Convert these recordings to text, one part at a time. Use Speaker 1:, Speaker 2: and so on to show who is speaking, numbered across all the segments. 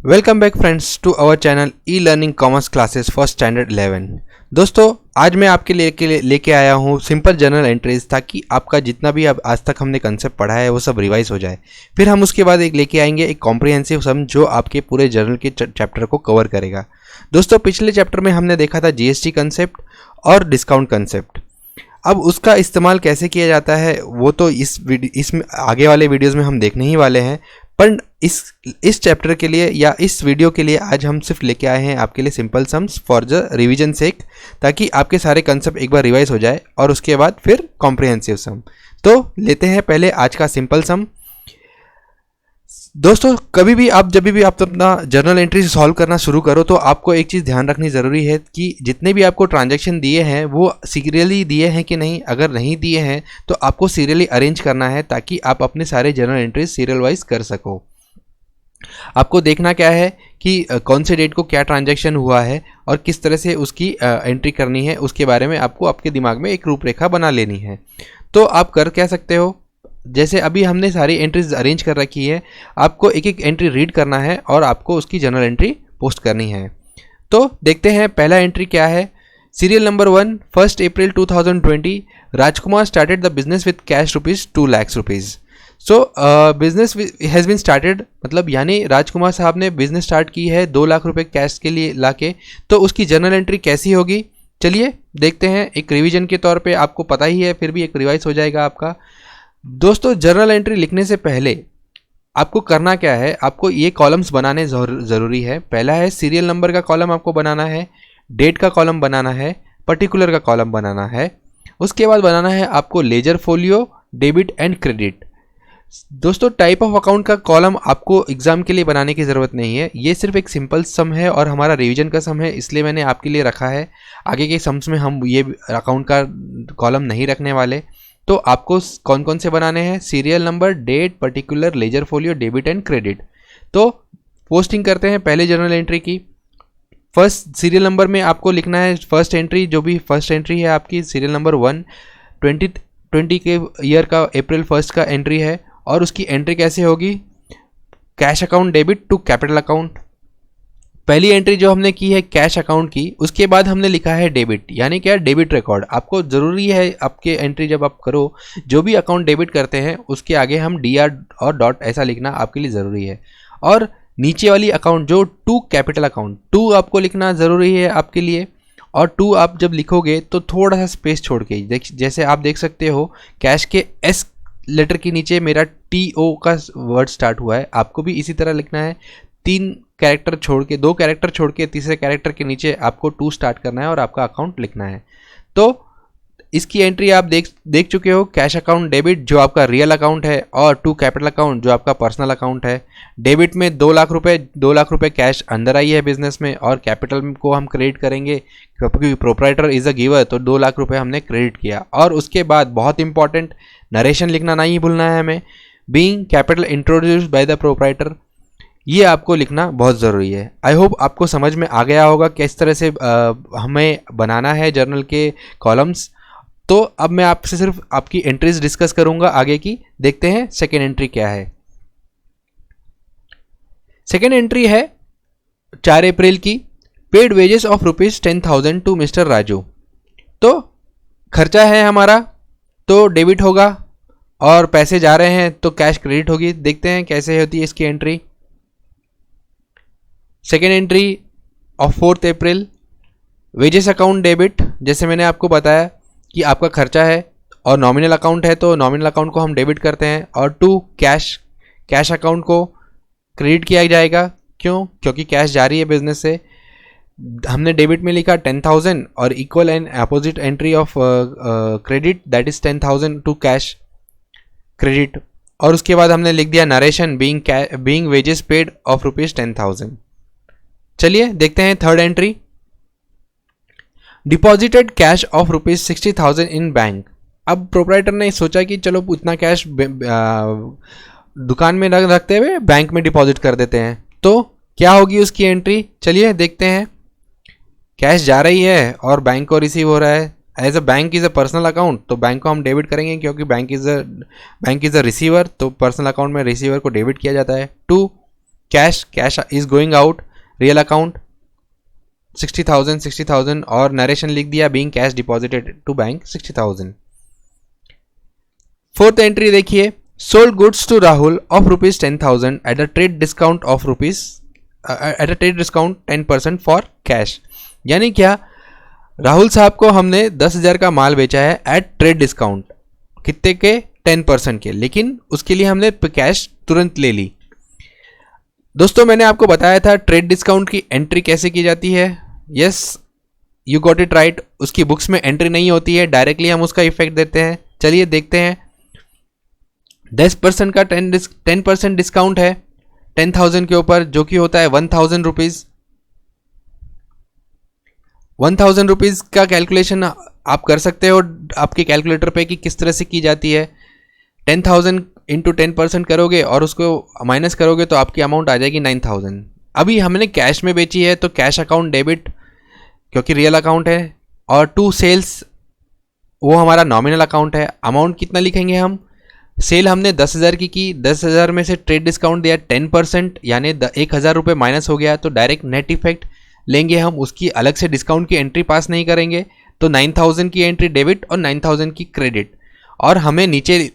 Speaker 1: Welcome back friends to our channel e learning commerce classes for standard 11। दोस्तों आज मैं आपके लेके आया हूँ सिंपल जर्नल एंट्रीज, ताकि आपका जितना भी अब आज तक हमने कंसेप्ट पढ़ा है वो सब रिवाइज हो जाए। फिर हम उसके बाद एक लेके आएंगे एक कॉम्प्रिहेंसिव सम जो आपके पूरे जर्नल के चैप्टर को कवर करेगा। दोस्तों पिछले चैप्टर में हमने देखा था जीएसटी कंसेप्ट और डिस्काउंट कंसेप्ट। अब उसका इस्तेमाल कैसे किया जाता है वो तो इसमें आगे वाले वीडियोज़ में हम देखने ही वाले हैं, पर इस चैप्टर के लिए या इस वीडियो के लिए आज हम सिर्फ लेके आए हैं आपके लिए simple sums for the revision sake, ताकि आपके सारे कंसेप्ट एक बार रिवाइज हो जाए और उसके बाद फिर कॉम्प्रिहेंसिव सम। तो लेते हैं पहले आज का सिंपल सम। दोस्तों जब भी आप अपना जर्नल एंट्री सॉल्व करना शुरू करो तो आपको एक चीज़ ध्यान रखनी ज़रूरी है कि जितने भी आपको ट्रांजैक्शन दिए हैं वो सीरियली दिए हैं कि नहीं। अगर नहीं दिए हैं तो आपको सीरियली अरेंज करना है, ताकि आप अपने सारे जर्नल एंट्रीज सीरियल वाइज कर सको। आपको देखना क्या है कि कौन से डेट को क्या ट्रांजैक्शन हुआ है और किस तरह से उसकी एंट्री करनी है, उसके बारे में आपको आपके दिमाग में एक रूपरेखा बना लेनी है। तो आप कर क्या सकते हो, जैसे अभी हमने सारी एंट्रीज अरेंज कर रखी है, आपको एक एक एंट्री रीड करना है और आपको उसकी जनरल एंट्री पोस्ट करनी है। तो देखते हैं पहला एंट्री क्या है। Serial number 1, 1 April 2020 Rajkumar started the business with cash ₹2 lakh. So business has been started, मतलब यानी राजकुमार साहब ने बिजनेस स्टार्ट की है 2 लाख रुपए कैश के लिए लाके। तो उसकी जनरल एंट्री कैसी होगी, चलिए देखते हैं। एक रिवीजन के तौर पे आपको पता ही है, फिर भी एक रिवाइज हो जाएगा आपका। दोस्तों जर्नल एंट्री लिखने से पहले आपको करना क्या है, आपको ये कॉलम्स बनाने ज़रूरी है। पहला है सीरियल नंबर का कॉलम आपको बनाना है, डेट का कॉलम बनाना है, पर्टिकुलर का कॉलम बनाना है। उसके बाद बनाना है आपको laser folio, debit and credit. दोस्तों टाइप ऑफ अकाउंट का कॉलम आपको एग्जाम के लिए बनाने की ज़रूरत नहीं है, ये सिर्फ एक सिंपल सम है और हमारा रिवीजन का सम है, इसलिए मैंने आपके लिए रखा है। आगे के सम्स में हम ये अकाउंट का कॉलम नहीं रखने वाले। तो आपको कौन कौन से बनाने हैं, serial number, date, particular, ledger folio, debit and credit. तो पोस्टिंग करते हैं पहले जर्नल एंट्री की। फर्स्ट सीरियल नंबर में आपको लिखना है फर्स्ट एंट्री, जो भी फर्स्ट एंट्री है आपकी सीरियल नंबर 1 2020 के ईयर का अप्रैल 1 का एंट्री है, और उसकी एंट्री कैसे होगी, cash account debit to capital account. पहली एंट्री जो हमने की है कैश अकाउंट की, उसके बाद हमने लिखा है डेबिट, यानी क्या डेबिट रिकॉर्ड। आपको ज़रूरी है आपके एंट्री जब आप करो, जो भी अकाउंट डेबिट करते हैं उसके आगे हम DR और डॉट ऐसा लिखना आपके लिए ज़रूरी है। और नीचे वाली अकाउंट जो टू कैपिटल अकाउंट, टू आपको लिखना ज़रूरी है आपके लिए। और टू आप जब लिखोगे तो थोड़ा सा स्पेस छोड़ के, जैसे आप देख सकते हो कैश के S लेटर के नीचे मेरा TO का वर्ड स्टार्ट हुआ है, आपको भी इसी तरह लिखना है। 2 कैरेक्टर छोड़ के तीसरे कैरेक्टर के नीचे आपको 2 स्टार्ट करना है और आपका अकाउंट लिखना है। तो इसकी एंट्री आप देख चुके हो, कैश अकाउंट डेबिट जो आपका रियल अकाउंट है, और 2 कैपिटल अकाउंट जो आपका पर्सनल अकाउंट है। डेबिट में 2 लाख रुपए कैश अंदर आई है बिजनेस में, और कैपिटल को हम क्रेडिट करेंगे क्योंकि प्रोप्राइटर इज अ गिवर, तो 2 लाख रुपए हमने क्रेडिट किया। और उसके बाद बहुत इंपॉर्टेंट नरेशन लिखना नहीं भूलना है हमें, being capital introduced by the proprietor, ये आपको लिखना बहुत ज़रूरी है। आई होप आपको समझ में आ गया होगा किस तरह से हमें बनाना है जर्नल के कॉलम्स। तो अब मैं आपसे सिर्फ आपकी एंट्रीज डिस्कस करूंगा आगे की। देखते हैं सेकेंड एंट्री क्या है। सेकेंड एंट्री है 4 अप्रैल की, paid wages of ₹10,000 to mister Raju. तो खर्चा है हमारा तो डेबिट होगा, और पैसे जा रहे हैं तो कैश क्रेडिट होगी। देखते हैं कैसे होती है इसकी entry. Second entry of 4 April, wages account debit, जैसे मैंने आपको बताया कि आपका खर्चा है और नॉमिनल अकाउंट है तो नॉमिनल अकाउंट को हम डेबिट करते हैं, और 2 कैश अकाउंट को क्रेडिट किया जाएगा। क्योंकि कैश जारी है बिजनेस से। हमने डेबिट में लिखा 10,000 और equal and opposite entry of credit, that is 10,000 to cash credit. और उसके बाद हमने लिख दिया narration being wages paid of ₹10,000। चलिए देखते हैं third entry, deposited cash of ₹60,000 in bank. अब प्रोप्राइटर ने सोचा कि चलो इतना कैश दुकान में रखते हुए बैंक में डिपॉजिट कर देते हैं, तो क्या होगी उसकी एंट्री, चलिए देखते हैं। कैश जा रही है और बैंक को रिसीव हो रहा है। As a bank is a personal account, तो बैंक को हम डेबिट करेंगे क्योंकि बैंक इज़ अ रिसीवर, तो पर्सनल अकाउंट में रिसीवर को डेबिट किया जाता है। 2 cash is going out, real account 60,000 और नरेशन लिख दिया being cash deposited to bank 60,000। Fourth entry देखिए, sold goods to Rahul of rupees 10,000 at a trade discount of at a trade discount 10% for cash. यानी क्या, राहुल साहब को हमने 10,000 का माल बेचा है एट ट्रेड डिस्काउंट, कितने के, 10% के, लेकिन उसके लिए हमने कैश तुरंत ले ली। दोस्तों मैंने आपको बताया था ट्रेड डिस्काउंट की एंट्री कैसे की जाती है। Yes, you got it right. उसकी बुक्स में एंट्री नहीं होती है, डायरेक्टली हम उसका इफेक्ट देते हैं। चलिए देखते हैं। 10% का 10% डिस्काउंट है 10,000 के ऊपर, जो कि होता है 1,000 रुपीज़। 1,000 रुपीज़ का कैलकुलेशन आप कर सकते हो आपके कैलकुलेटर पे कि किस तरह से की जाती है। 10,000 इंटू 10% करोगे और उसको माइनस करोगे तो आपकी अमाउंट आ जाएगी 9,000। अभी हमने कैश में बेची है तो कैश अकाउंट डेबिट, क्योंकि रियल अकाउंट है, और टू सेल्स वो हमारा नॉमिनल अकाउंट है। अमाउंट कितना लिखेंगे हम, सेल हमने 10,000 की 10,000 में से ट्रेड डिस्काउंट दिया 10%, यानी 1,000 रुपये माइनस हो गया, तो डायरेक्ट नेट इफेक्ट लेंगे हम, उसकी अलग से डिस्काउंट की एंट्री पास नहीं करेंगे। तो 9,000 की एंट्री डेबिट और 9,000 की क्रेडिट। और हमें नीचे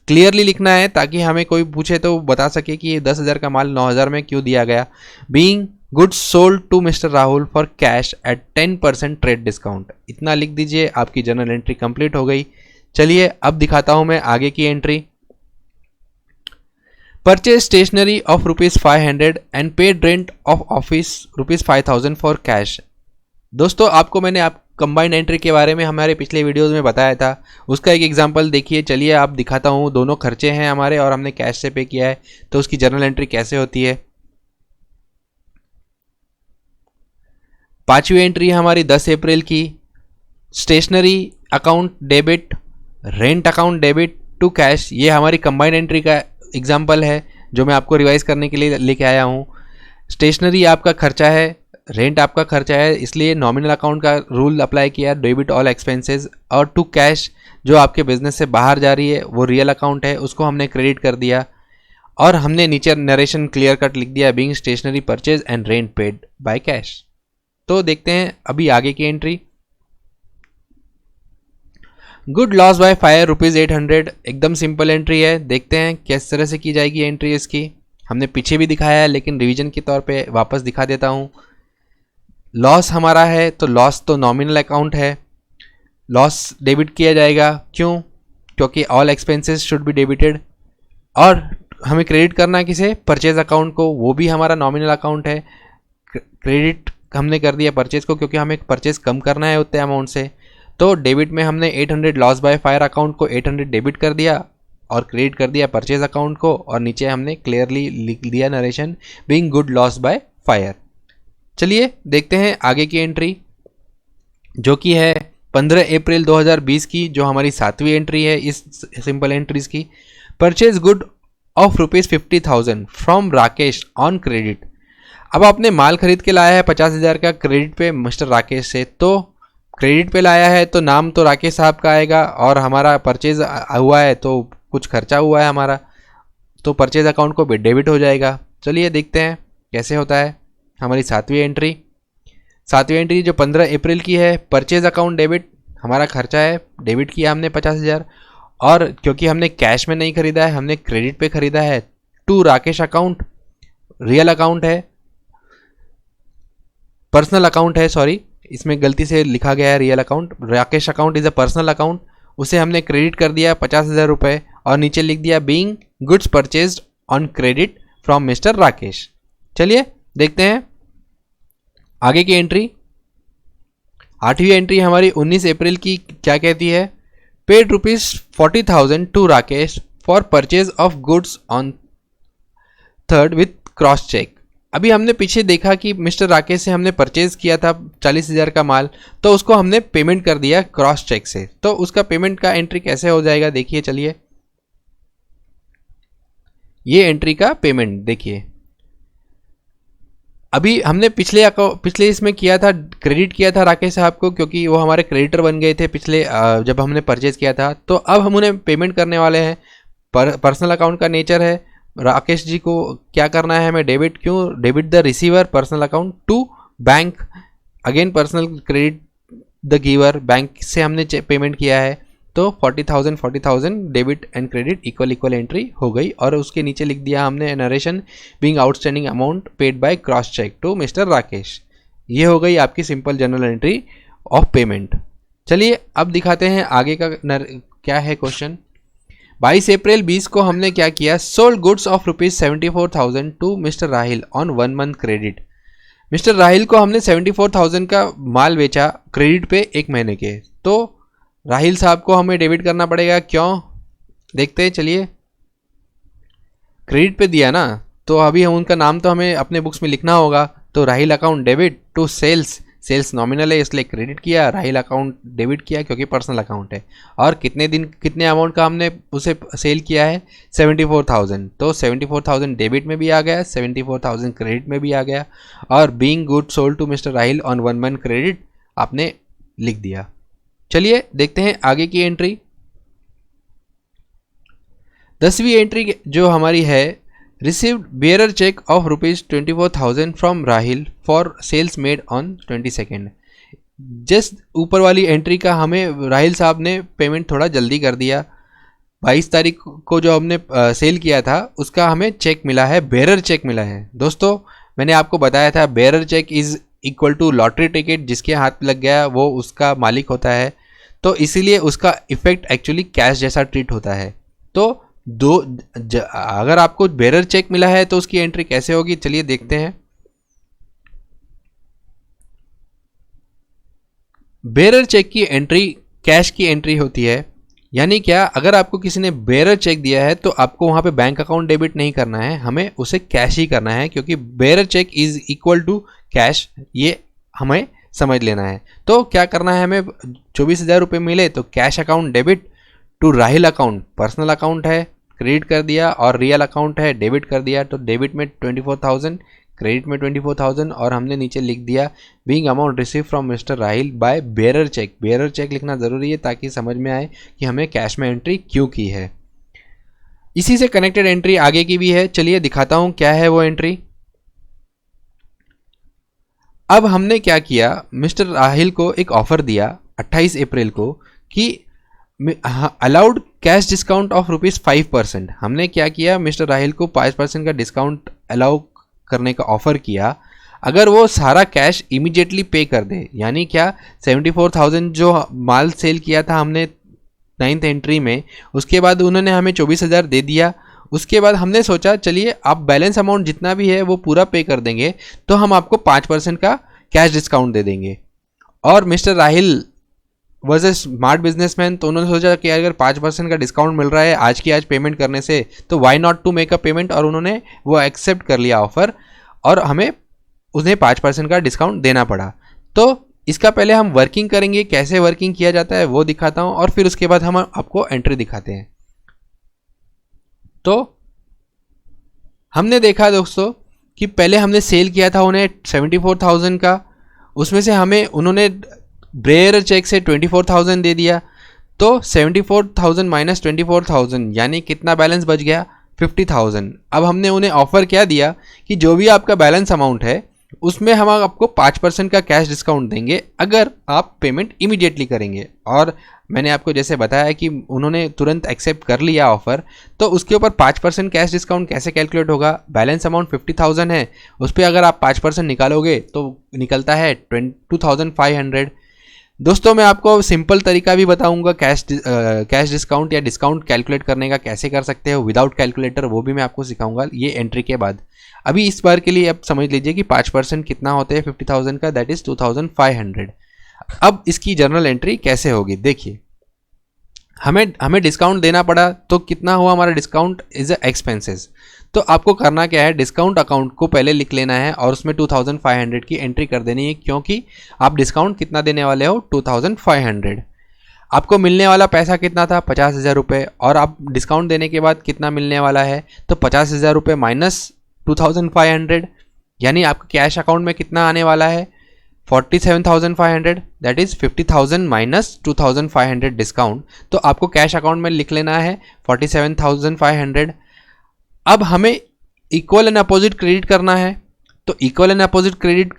Speaker 1: क्लियरली लिखना है ताकि हमें कोई पूछे तो बता सके कि ये 10,000 का माल 9,000 में क्यों दिया गया। Being goods sold to mister Rahul for cash at 10% trade discount, इतना लिख दीजिए। आपकी जर्नल एंट्री कंप्लीट हो गई। चलिए अब दिखाता हूं मैं आगे की entry. Purchase stationery of ₹500 and paid rent of office ₹5,000 for cash. दोस्तों आपको मैंने कंबाइंड एंट्री के बारे में हमारे पिछले वीडियोस में बताया था, उसका एक एग्जांपल देखिए। चलिए आप दिखाता हूँ, दोनों खर्चे हैं हमारे और हमने कैश से पे किया है, तो उसकी जर्नल एंट्री कैसे होती है। पांचवी एंट्री हमारी 10 अप्रैल की, stationery account debit, rent account debit to cash. ये हमारी कंबाइंड एंट्री का एग्जाम्पल है जो मैं आपको रिवाइज करने के लिए लेके आया हूँ। स्टेशनरी आपका खर्चा है, रेंट आपका खर्चा है, इसलिए नॉमिनल अकाउंट का रूल अप्लाई किया, डेबिट ऑल एक्सपेंसेस। और टू कैश जो आपके बिजनेस से बाहर जा रही है वो रियल अकाउंट है, उसको हमने क्रेडिट कर दिया। और हमने नीचे नरेशन क्लियर कट लिख दिया, being stationery purchase and rent paid by cash. तो देखते हैं अभी आगे की entry. Good loss by fire ₹800, एकदम सिंपल एंट्री है। देखते हैं किस तरह से की जाएगी एंट्री इसकी। हमने पीछे भी दिखाया है लेकिन रिवीजन के तौर पे वापस दिखा देता हूँ। लॉस हमारा है तो लॉस तो नॉमिनल अकाउंट है, लॉस डेबिट किया जाएगा। क्यों? क्योंकि all expenses should be debited. और हमें क्रेडिट करना है किसे, परचेज अकाउंट को, वो भी हमारा नॉमिनल अकाउंट है। क्रेडिट हमने कर दिया परचेज को क्योंकि हमें परचेज कम करना है उतने अमाउंट से। तो डेबिट में हमने 800 लॉस बाय फायर अकाउंट को 800 डेबिट कर दिया और क्रेडिट कर दिया परचेज अकाउंट को, और नीचे हमने क्लियरली लिख दिया narration being good loss by fire. चलिए देखते हैं आगे की एंट्री जो कि है 15 अप्रैल 2020 की, जो हमारी 7वीं एंट्री है इस सिंपल एंट्रीज की। Purchase good of ₹50,000 from Rakesh on credit. अब आपने माल खरीद के लाया है 50,000 का क्रेडिट पे मिस्टर राकेश से, तो क्रेडिट पे लाया है तो नाम तो राकेश साहब का आएगा, और हमारा परचेज हुआ है तो कुछ खर्चा हुआ है हमारा, तो परचेज अकाउंट को भी डेबिट हो जाएगा। चलिए देखते हैं कैसे होता है हमारी 7वीं एंट्री। 7वीं एंट्री जो 15 अप्रैल की है, परचेज अकाउंट डेबिट, हमारा खर्चा है, डेबिट किया हमने 50,000, और क्योंकि हमने कैश में नहीं खरीदा है, हमने क्रेडिट पे खरीदा है। To Rakesh account, real account है, पर्सनल अकाउंट है, सॉरी इसमें गलती से लिखा गया है real account. Rakesh account is a personal account, उसे हमने क्रेडिट कर दिया 50,000 रुपये और नीचे लिख दिया being goods purchased on credit from mister Rakesh. चलिए देखते हैं आगे की एंट्री। 8वीं एंट्री हमारी 19 अप्रैल की क्या कहती है, paid ₹40,000 to Rakesh for purchase of goods on 3rd with cross cheque. अभी हमने पीछे देखा कि मिस्टर राकेश से हमने परचेज किया था 40,000 का माल, तो उसको हमने पेमेंट कर दिया क्रॉस चेक से। तो उसका पेमेंट का एंट्री कैसे हो जाएगा देखिए। चलिए ये एंट्री का पेमेंट देखिए। अभी हमने पिछले इसमें किया था, क्रेडिट किया था राकेश साहब को क्योंकि वो हमारे क्रेडिटर बन गए थे पिछले जब हमने परचेज किया था। तो अब हम उन्हें पेमेंट करने वाले हैं। पर्सनल अकाउंट का नेचर है, राकेश जी को क्या करना है हमें, डेबिट, क्यों, debit the receiver personal account to bank, again personal credit the giver, bank से हमने पेमेंट किया है तो 40,000 debit and credit equal equal entry हो गई। और उसके नीचे लिख दिया हमने narration being outstanding amount paid by cross cheque to mister Rakesh. ये हो गई आपकी simple journal entry of payment. चलिए अब दिखाते हैं आगे का क्या है क्वेश्चन। 22 अप्रैल 20 को हमने क्या किया, sold goods of ₹74,000 to mister Rahil on 1 month credit. Mister Rahil को हमने 74,000 का माल बेचा क्रेडिट पे 1 महीने के, तो राहिल साहब को हमें डेबिट करना पड़ेगा, क्यों देखते हैं चलिए। क्रेडिट पे दिया ना, तो अभी हम उनका नाम तो हमें अपने बुक्स में लिखना होगा, तो Rahil account debit to sales, sales nominal है इसलिए क्रेडिट किया, राहिल अकाउंट डेबिट किया क्योंकि पर्सनल अकाउंट है। और कितने दिन कितने अमाउंट का हमने उसे सेल किया है, 74,000, तो 74,000 डेबिट में भी आ गया, 74,000 क्रेडिट में भी आ गया। और being good sold to mister Rahil on 1 month credit आपने लिख दिया। चलिए देखते हैं आगे की एंट्री। 10वीं एंट्री जो हमारी है, received bearer cheque of ₹24,000 from Rahil for sales made on 22। Just ऊपर वाली एंट्री का हमें राहिल साहब ने पेमेंट थोड़ा जल्दी कर दिया। 22 तारीख को जो हमने सेल किया था उसका हमें चेक मिला है, बेयरर चेक मिला है। दोस्तों मैंने आपको बताया था bearer cheque is equal to lottery ticket, जिसके हाथ लग गया वो उसका मालिक होता है, तो इसीलिए उसका इफेक्ट एक्चुअली कैश जैसा ट्रीट होता है। तो अगर आपको बेयरर चेक मिला है तो उसकी एंट्री कैसे होगी, चलिए देखते हैं। बेयरर चेक की एंट्री कैश की एंट्री होती है, यानी क्या, अगर आपको किसी ने बेयरर चेक दिया है तो आपको वहां पे बैंक अकाउंट डेबिट नहीं करना है, हमें उसे कैश ही करना है, क्योंकि bearer cheque is equal to cash, ये हमें समझ लेना है। तो क्या करना है, हमें 24,000 रुपये मिले तो cash account debit to Rahil account, personal account है क्रेडिट कर दिया, और रियल अकाउंट है डेबिट कर दिया, तो डेबिट में 24,000, क्रेडिट में 24,000, और हमने नीचे लिख दिया being amount receive from mister Rahil by bearer cheque. Bearer cheque लिखना ज़रूरी है ताकि समझ में आए कि हमें कैश में एंट्री क्यों की है। इसी से कनेक्टेड एंट्री आगे की भी है, चलिए दिखाता हूं क्या है वो एंट्री। अब हमने क्या किया, मिस्टर राहिल को एक ऑफर दिया 28 अप्रैल को कि अलाउड कैश डिस्काउंट ऑफ ₹5%। हमने क्या किया, मिस्टर राहिल को 5% का डिस्काउंट अलाउ करने का ऑफर किया अगर वो सारा कैश इमीडिएटली पे कर दे। यानी क्या, 74,000 जो माल सेल किया था हमने 9th एंट्री में, उसके बाद उन्होंने हमें 24,000 दे दिया। उसके बाद हमने सोचा चलिए आप बैलेंस अमाउंट जितना भी है वो पूरा पे कर देंगे तो हम आपको 5% का कैश डिस्काउंट दे देंगे। और mister Rahil was a smart businessman, तो उन्होंने सोचा कि अगर 5% का डिस्काउंट मिल रहा है आज की आज पेमेंट करने से, तो why not to make a payment, और उन्होंने वो एक्सेप्ट कर लिया ऑफर, और हमें उन्हें 5% का डिस्काउंट देना पड़ा। तो इसका पहले हम वर्किंग करेंगे, कैसे वर्किंग किया जाता है वो दिखाता हूँ, और फिर उसके बाद हम आपको एंट्री दिखाते हैं। तो हमने देखा दोस्तों कि पहले हमने सेल किया था उन्हें 74,000 का, उसमें से हमें उन्होंने बेयरर चेक से 24,000 दे दिया, तो 74,000 माइनस 24,000 यानी कितना बैलेंस बच गया, 50,000। अब हमने उन्हें ऑफर क्या दिया कि जो भी आपका बैलेंस अमाउंट है उसमें हम आपको 5% का कैश डिस्काउंट देंगे अगर आप पेमेंट इमीडिएटली करेंगे। और मैंने आपको जैसे बताया कि उन्होंने तुरंत एक्सेप्ट कर लिया ऑफर, तो उसके ऊपर 5% कैश डिस्काउंट कैसे कैलकुलेट होगा, बैलेंस अमाउंट 50,000 है, उस पर अगर आप 5% निकालोगे तो निकलता है 22,500। दोस्तों मैं आपको सिंपल तरीका भी बताऊंगा कैश डिस्काउंट या डिस्काउंट कैलकुलेट करने का, कैसे कर सकते हो विदाउट कैलकुलेटर, वो भी मैं आपको सिखाऊंगा ये एंट्री के बाद। अभी इस बार के लिए आप समझ लीजिए कि 5% कितना होता है 50,000 का, दैट इज 2,500। अब इसकी जर्नल एंट्री कैसे होगी, देखिए हमें डिस्काउंट देना पड़ा, तो कितना हुआ हमारा डिस्काउंट इज एक्सपेंसेस। तो आपको करना क्या है, डिस्काउंट अकाउंट को पहले लिख लेना है और उसमें 2,500 की एंट्री कर देनी है, क्योंकि आप डिस्काउंट कितना देने वाले हो, 2,500। आपको मिलने वाला पैसा कितना था, 50,000 रुपये, और आप डिस्काउंट देने के बाद कितना मिलने वाला है, तो 50,000 रुपये माइनस 2,500, यानी आपके कैश अकाउंट में कितना आने वाला है, 47,500, दैट इज 50,000 माइनस 2,500 डिस्काउंट। तो आपको कैश अकाउंट में लिख लेना है 47,500। अब हमें इक्वल एंड अपोजिट क्रेडिट करना है, तो इक्वल एंड अपोजिट क्रेडिट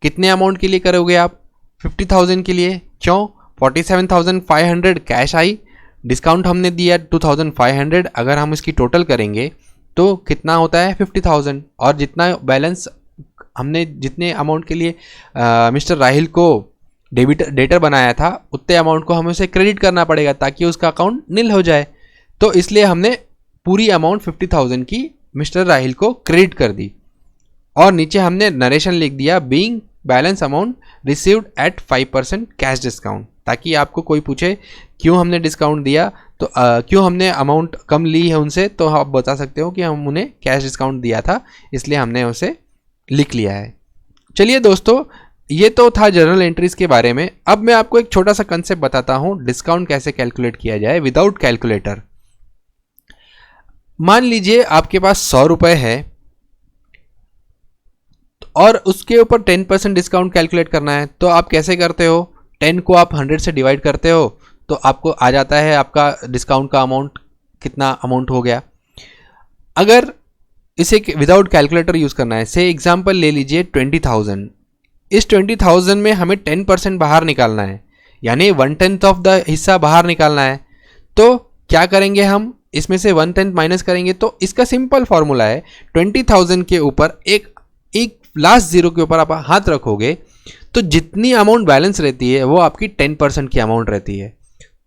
Speaker 1: कितने अमाउंट के लिए करोगे आप? 50,000 के लिए। क्यों? 47,500 कैश आई, डिस्काउंट हमने दिया 2,500, अगर हम इसकी टोटल करेंगे तो कितना होता है? 50,000। और जितना बैलेंस हमने जितने अमाउंट के लिए मिस्टर राहिल को डेटर बनाया था उतने अमाउंट को हमें उसे क्रेडिट करना पड़ेगा ताकि उसका अकाउंट नील हो जाए। तो इसलिए हमने पूरी अमाउंट 50,000 की मिस्टर राहिल को क्रेडिट कर दी और नीचे हमने नरेशन लिख दिया being balance amount received at 5% cash discount, ताकि आपको कोई पूछे क्यों हमने डिस्काउंट दिया तो क्यों हमने अमाउंट कम ली है उनसे, तो आप बता सकते हो कि हम उन्हें कैश डिस्काउंट दिया था इसलिए हमने उसे लिख लिया है। चलिए दोस्तों, ये तो था जर्नल एंट्रीज के बारे में। अब मैं आपको एक छोटा सा कंसेप्ट बताता हूं डिस्काउंट कैसे कैलकुलेट किया जाए विदाउट कैलकुलेटर। मान लीजिए आपके पास 100 रुपए है और उसके ऊपर 10% डिस्काउंट कैलकुलेट करना है, तो आप कैसे करते हो? 10 को आप 100 से डिवाइड करते हो तो आपको आ जाता है आपका डिस्काउंट का अमाउंट कितना अमाउंट हो गया। अगर इसे विदाउट कैलकुलेटर यूज करना है, से एग्जांपल ले लीजिए 20,000। इस 20,000 में हमें 10% बाहर निकालना है, यानी 1/10 ऑफ द हिस्सा बाहर निकालना है। तो क्या करेंगे हम? इसमें से 1/10 माइनस करेंगे। तो इसका सिंपल फॉर्मूला है 20,000 के ऊपर एक लास्ट जीरो के ऊपर आप हाथ रखोगे तो जितनी अमाउंट बैलेंस रहती है वो आपकी 10% की अमाउंट रहती है।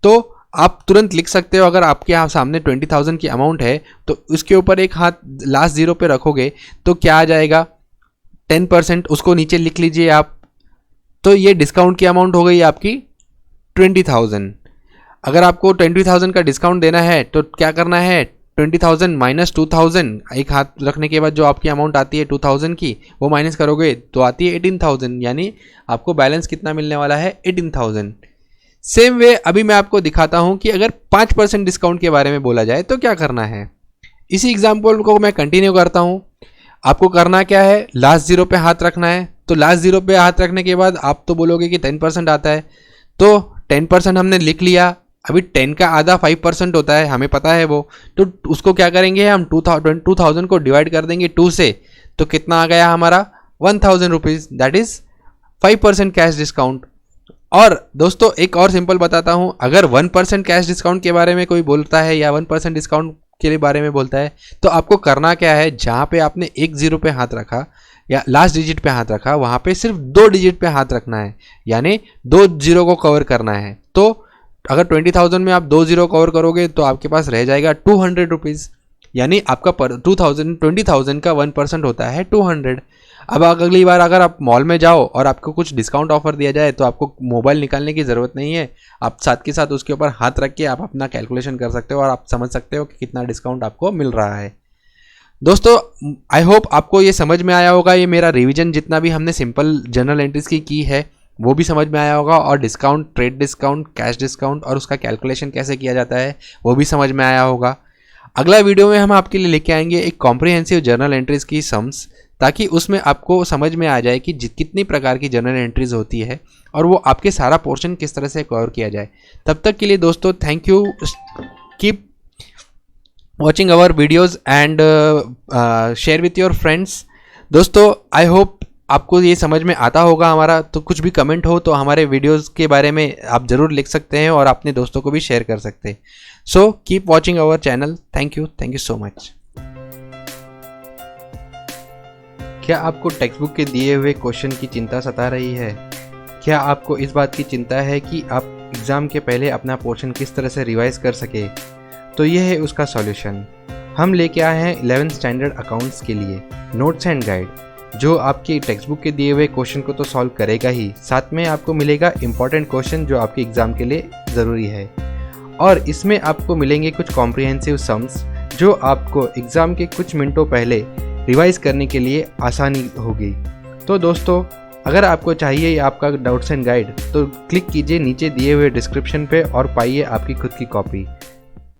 Speaker 1: तो आप तुरंत लिख सकते हो, अगर आपके यहाँ सामने 20,000 की अमाउंट है तो उसके ऊपर एक हाथ लास्ट जीरो पे रखोगे तो क्या आ जाएगा? 10%, उसको नीचे लिख लीजिए आप। तो ये डिस्काउंट की अमाउंट हो गई आपकी 20,000। अगर आपको 20,000 का डिस्काउंट देना है तो क्या करना है? 20,000 माइनस 2,000, एक हाथ रखने के बाद जो आपकी अमाउंट आती है 2,000 की वो माइनस करोगे तो आती है 18,000, यानी आपको बैलेंस कितना मिलने वाला है? 18,000। सेम वे अभी मैं आपको दिखाता हूं कि अगर 5% डिस्काउंट के बारे में बोला जाए तो क्या करना है। इसी एग्जाम्पल को मैं कंटिन्यू करता हूं। आपको करना क्या है? लास्ट जीरो पे हाथ रखना है। तो लास्ट जीरो पे हाथ रखने के बाद आप तो बोलोगे कि 10% आता है, तो 10% हमने लिख लिया। अभी 10 का आधा 5% होता है, हमें पता है वो। तो उसको क्या करेंगे हम? 2,000 को डिवाइड कर देंगे 2 से, तो कितना आ गया हमारा? 1,000 rupees, that is 5% cash discount. और दोस्तों एक और सिंपल बताता हूं, अगर 1% कैश डिस्काउंट के बारे में कोई बोलता है या 1% डिस्काउंट के बारे में बोलता है तो आपको करना क्या है? जहां पे आपने एक जीरो पे हाथ रखा या लास्ट डिजिट पे हाथ रखा वहां पे सिर्फ 2 डिजिट पे हाथ रखना है, यानी 2 जीरो को कवर करना है। तो अगर 20,000 में आप 2 जीरो कवर करोगे तो आपके पास रह जाएगा 200 रुपीज़, यानी आपका 20,000 का 1% होता है 200। अब अगली बार अगर आप मॉल में जाओ और आपको कुछ डिस्काउंट ऑफर दिया जाए तो आपको मोबाइल निकालने की ज़रूरत नहीं है, आप साथ के साथ उसके ऊपर हाथ रख के आप अपना कैलकुलेशन कर सकते हो और आप समझ सकते हो कि कितना डिस्काउंट आपको मिल रहा है। दोस्तों आई होप आपको ये समझ में आया होगा। ये मेरा रिवीजन जितना भी हमने सिंपल जर्नल एंट्रीज की है वो भी समझ में आया होगा, और discount, trade discount, cash discount और उसका कैलकुलेशन कैसे किया जाता है वो भी समझ में आया होगा। अगला वीडियो में हम आपके लिए लेके आएंगे एक कॉम्प्रिहेंसिव जर्नल एंट्रीज की सम्स, ताकि उसमें आपको समझ में आ जाए कि कितनी प्रकार की जर्नल एंट्रीज होती है और वो आपके सारा पोर्शन किस तरह से कवर किया जाए। तब तक के लिए दोस्तों thank you, keep watching our videos and share with your friends. दोस्तों आई होप आपको ये समझ में आता होगा हमारा। तो कुछ भी कमेंट हो तो हमारे वीडियोस के बारे में आप ज़रूर लिख सकते हैं और अपने दोस्तों को भी शेयर कर सकते हैं। So keep watching our channel. Thank you so much. क्या आपको टेक्स्ट बुक के दिए हुए क्वेश्चन की चिंता सता रही है? क्या आपको इस बात की चिंता है कि आप एग्ज़ाम के पहले अपना पोर्शन किस तरह से रिवाइज कर सके? तो यह है उसका सॉल्यूशन। हम लेके आए हैं 11th स्टैंडर्ड अकाउंट्स के लिए नोट्स एंड गाइड, जो आपके टेक्स्ट बुक के दिए हुए क्वेश्चन को तो सॉल्व करेगा ही, साथ में आपको मिलेगा इंपॉर्टेंट क्वेश्चन जो आपके एग्ज़ाम के लिए ज़रूरी है। और इसमें आपको मिलेंगे कुछ कॉम्प्रिहेंसिव सम्स जो आपको एग्ज़ाम के कुछ मिनटों पहले रिवाइज करने के लिए आसानी होगी। तो दोस्तों अगर आपको चाहिए आपका नोट्स एंड गाइड तो क्लिक कीजिए नीचे दिए हुए डिस्क्रिप्शन पे और पाइए आपकी खुद की कॉपी।